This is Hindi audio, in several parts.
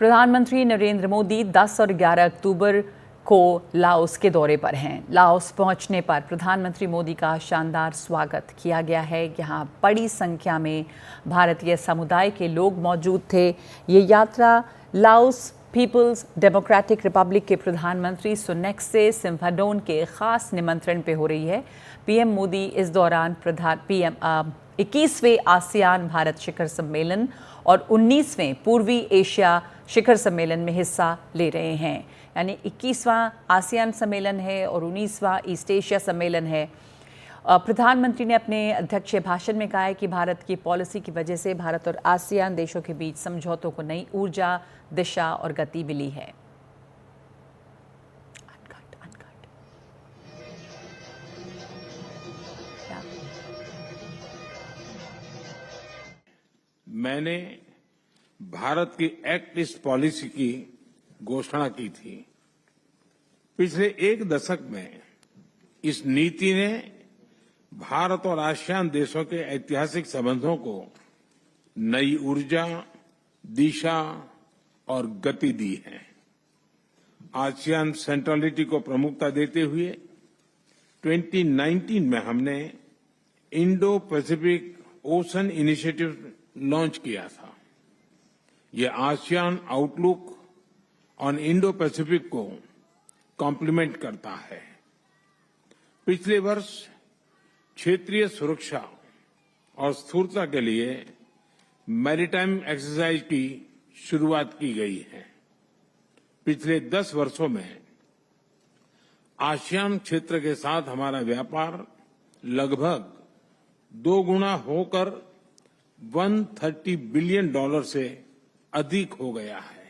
प्रधानमंत्री नरेंद्र मोदी 10 और 11 अक्टूबर को लाओस के दौरे पर हैं। लाओस पहुंचने पर प्रधानमंत्री मोदी का शानदार स्वागत किया गया है। यहां बड़ी संख्या में भारतीय समुदाय के लोग मौजूद थे। ये यात्रा लाओस पीपल्स डेमोक्रेटिक रिपब्लिक के प्रधानमंत्री सुनेक्से सिम्फाडोन के खास निमंत्रण पे हो रही है। पीएम मोदी इस दौरान 21वें आसियान भारत शिखर सम्मेलन और 19वें पूर्वी एशिया शिखर सम्मेलन में हिस्सा ले रहे हैं। यानी 21वां आसियान सम्मेलन है और 19वां ईस्ट एशिया सम्मेलन है। प्रधानमंत्री ने अपने अध्यक्षीय भाषण में कहा है कि भारत की पॉलिसी की वजह से भारत और आसियान देशों के बीच समझौतों को नई ऊर्जा, दिशा और गति मिली है। मैंने भारत की एक्ट ईस्ट पॉलिसी की घोषणा की थी। पिछले एक दशक में इस नीति ने भारत और आसियान देशों के ऐतिहासिक संबंधों को नई ऊर्जा, दिशा और गति दी है। आसियान सेंट्रलिटी को प्रमुखता देते हुए 2019 में हमने Indo Pacific ocean initiative launch किया था। ये ASEAN outlook on Indo Pacific को कॉम्प्लीमेंट करता है। पिछले वर्ष क्षेत्रीय सुरक्षा और स्थिरता के लिए मैरीटाइम एक्सरसाइज की शुरुआत की गई है। पिछले 10 वर्षों में आसियान क्षेत्र के साथ हमारा व्यापार लगभग 2 गुना होकर $130 बिलियन से अधिक हो गया है।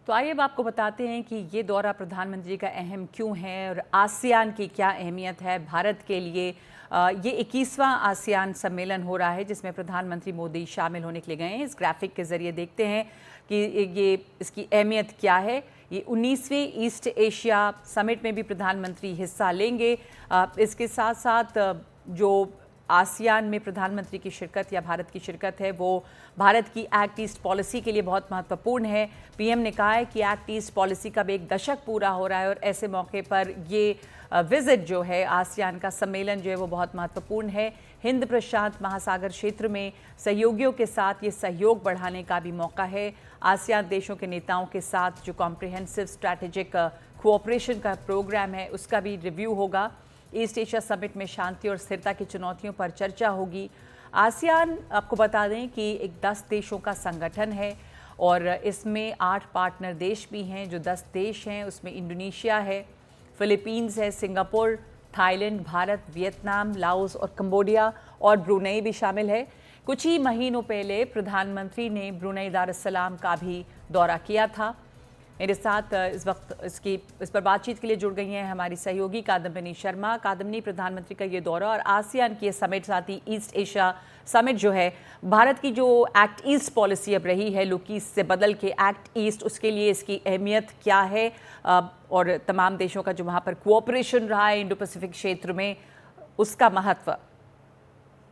तो आइए अब आपको बताते हैं कि ये दौरा प्रधानमंत्री का अहम क्यों है और आसियान की क्या अहमियत है भारत के लिए। ये 21वां आसियान सम्मेलन हो रहा है जिसमें प्रधानमंत्री मोदी शामिल होने के लिए गए हैं। इस ग्राफिक के जरिए देखते हैं कि ये इसकी अहमियत क्या है। ये 19वें ईस्ट एशिया समिट में भी प्रधानमंत्री हिस्सा लेंगे। इसके साथ साथ जो आसियान में प्रधानमंत्री की शिरकत या भारत की शिरकत है वो भारत की एक्ट ईस्ट पॉलिसी के लिए बहुत महत्वपूर्ण है। पीएम ने कहा है कि एक्ट ईस्ट पॉलिसी का भी एक दशक पूरा हो रहा है और ऐसे मौके पर ये विजिट जो है आसियान का सम्मेलन जो है वो बहुत महत्वपूर्ण है। हिंद प्रशांत महासागर क्षेत्र में सहयोगियों के साथ ये सहयोग बढ़ाने का भी मौका है। आसियान देशों के नेताओं के साथ जो कॉम्प्रिहेंसिव स्ट्रैटेजिक कोऑपरेशन का प्रोग्राम है उसका भी रिव्यू होगा। ईस्ट एशिया समिट में शांति और स्थिरता की चुनौतियों पर चर्चा होगी। आसियान आपको बता दें कि एक 10 देशों का संगठन है और इसमें 8 पार्टनर देश भी हैं। जो 10 देश हैं उसमें इंडोनेशिया है, फिलीपींस है, Singapore, Thailand, Bharat, Vietnam, Laos और कंबोडिया और ब्रुनेई भी शामिल है। कुछ ही महीनों पहले प्रधानमंत्री ने ब्रुनेई दारुस्सलाम का भी दौरा किया था। मेरे साथ इस वक्त इस पर बातचीत के लिए जुड़ गई हैं हमारी सहयोगी कादम्बिनी शर्मा। कादम्बिनी, प्रधानमंत्री का ये दौरा और आसियान की समिट, साथ ही ईस्ट एशिया समिट जो है, भारत की जो एक्ट ईस्ट पॉलिसी अब रही है लुक ईस्ट से बदल के एक्ट ईस्ट, उसके लिए इसकी अहमियत क्या है और तमाम देशों का जो वहाँ पर कोऑपरेशन रहा है इंडो पैसिफिक क्षेत्र में उसका महत्व।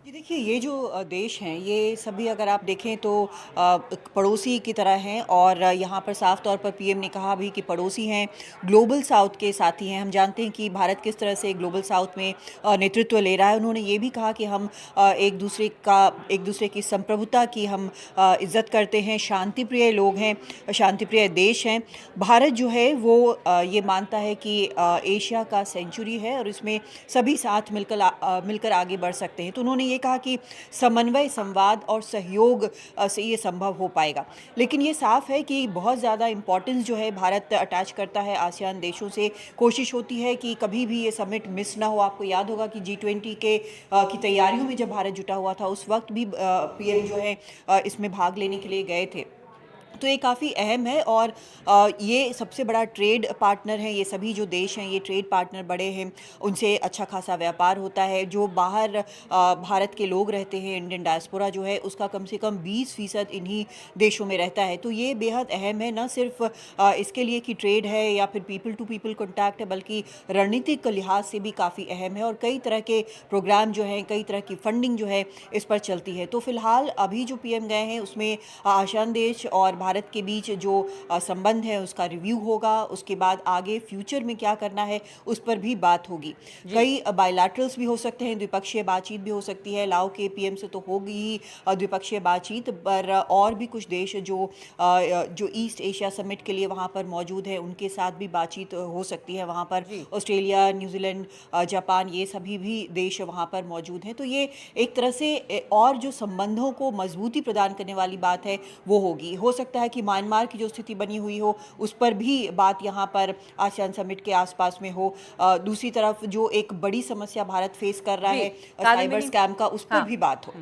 जी देखिए, ये जो देश हैं ये सभी अगर आप देखें तो पड़ोसी की तरह हैं और यहाँ पर साफ तौर पर पीएम ने कहा भी कि पड़ोसी हैं, ग्लोबल साउथ के साथी हैं। हम जानते हैं कि भारत किस तरह से ग्लोबल साउथ में नेतृत्व ले रहा है। उन्होंने ये भी कहा कि हम एक दूसरे की संप्रभुता की हम इज्जत करते हैं, शांतिप्रिय लोग हैं, शांतिप्रिय देश हैं। भारत जो है वो ये मानता है कि एशिया का सेंचुरी है और इसमें सभी साथ मिलकर आगे बढ़ सकते हैं। तो उन्होंने कहा कि समन्वय, संवाद और सहयोग से ये संभव हो पाएगा। लेकिन ये साफ है कि बहुत ज़्यादा इम्पोर्टेंस जो है भारत अटैच करता है आसियान देशों से। कोशिश होती है कि कभी भी ये समिट मिस ना हो। आपको याद होगा कि G20 की तैयारियों में जब भारत जुटा हुआ था उस वक्त भी पीएम जो है इसमें भाग लेने के लिए गए थे। तो ये काफ़ी अहम है और ये सबसे बड़ा ट्रेड पार्टनर है। ये सभी जो देश हैं ये ट्रेड पार्टनर बड़े हैं, उनसे अच्छा खासा व्यापार होता है। जो बाहर भारत के लोग रहते हैं, इंडियन डायस्पोरा जो है उसका कम से कम 20% इन्हीं देशों में रहता है। तो ये बेहद अहम है, न सिर्फ इसके लिए कि ट्रेड है या फिर पीपल टू पीपल कॉन्टैक्ट है, बल्कि रणनीतिक लिहाज से भी काफ़ी अहम है और कई तरह के प्रोग्राम जो हैं, कई तरह की फंडिंग जो है इस पर चलती है। तो फिलहाल अभी जो पीएम गए हैं उसमें आसियान देश और भारत के बीच जो संबंध है उसका रिव्यू होगा। उसके बाद आगे फ्यूचर में क्या करना है उस पर भी बात होगी। कई बायलैटरल्स भी हो सकते हैं, द्विपक्षीय बातचीत भी हो सकती है। लाओ के पीएम से तो होगी ही द्विपक्षीय बातचीत, पर और भी कुछ देश जो ईस्ट एशिया समिट के लिए वहाँ पर मौजूद है उनके साथ भी बातचीत हो सकती है। वहाँ पर ऑस्ट्रेलिया, न्यूजीलैंड, जापान, ये सभी भी देश वहाँ पर मौजूद हैं। तो ये एक तरह से और जो संबंधों को मजबूती प्रदान करने वाली बात है वो होगी। हो सकता है कि म्यांमार की जो स्थिति बनी हुई हो उस पर भी बात यहाँ पर आसियान समिट के आसपास में हो। दूसरी तरफ जो एक बड़ी समस्या भारत फेस कर रहा जी, है काले साइबर मिनी स्कैम का, उस पर हाँ भी बात हो।